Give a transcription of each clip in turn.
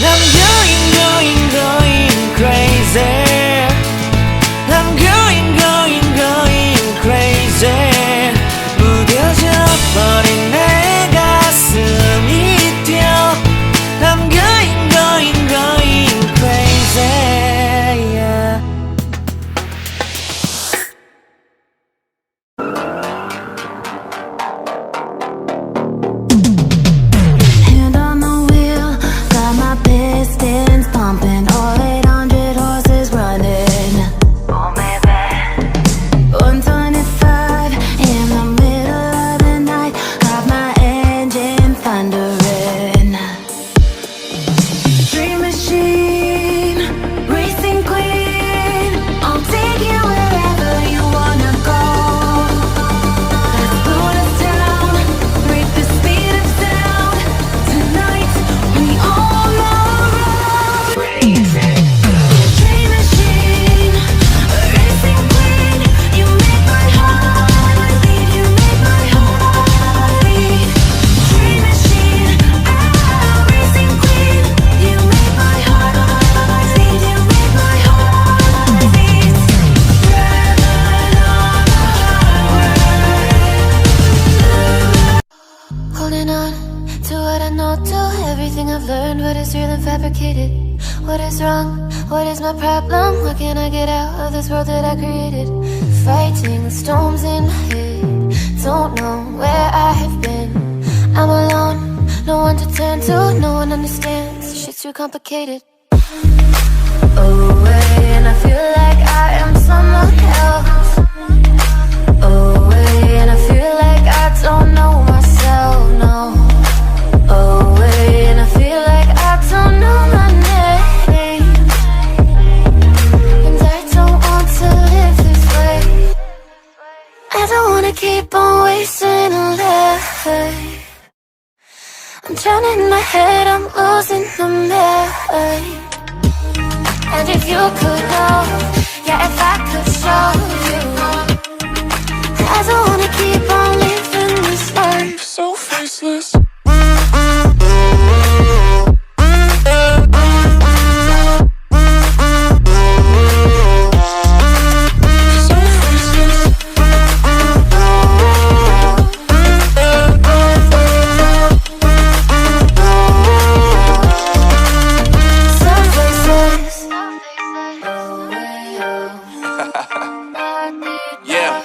I'm going crazy. I'm going crazy. 무뎌져 버린 내 가슴이 뛰어. I'm going crazy. Yeah. Hand on the wheel, got my pistons pumping, all 800 horses running. Oh baby. 125 in the middle of the night, got my engine thundering. Dream machine, racing queen, I'll take you wherever you wanna go. Let's slow us down, break the speed of sound. Tonight we all are racing. Dream machine, racing queen, you make my heart beat, you make my heart beat. Dream machine, racing queen, you make my heart beat, you make my heart beat. Holding on to what I know, to everything I've learned. What is real and fabricated? What is wrong? What is my problem? How can I get out of this world that I created? Fighting storms in my head, don't know where I have been. I'm alone, no one to turn to, no one understands. Shit's too complicated. Away, and I feel like I am someone else. Away, and I feel like I don't know myself, no. Away, and I feel like I don't know my name. And I don't want to live this way. I don't wanna keep on wasting a life. I'm drowning in my head, I'm losing the mind. And if you could know, yeah, if I could show you, I don't wanna keep on living this life so faceless. Yeah,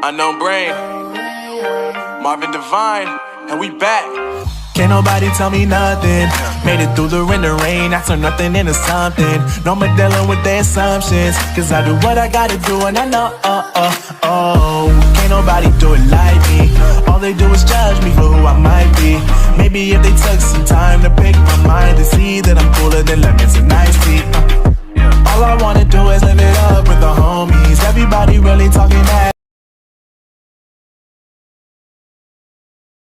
unknown brain, Marvin Divine, and we back. Can't nobody tell me nothing. Made it through the rain, I turned nothing into something. No more dealing with their assumptions, cause I do what I gotta do and I know, can't nobody do it like me. All they do is judge me for who I might be. Maybe if they took some time to pick my mind to see that I'm cooler than lemons and iced tea. All I wanna do is live it up with the homies. Everybody really talking that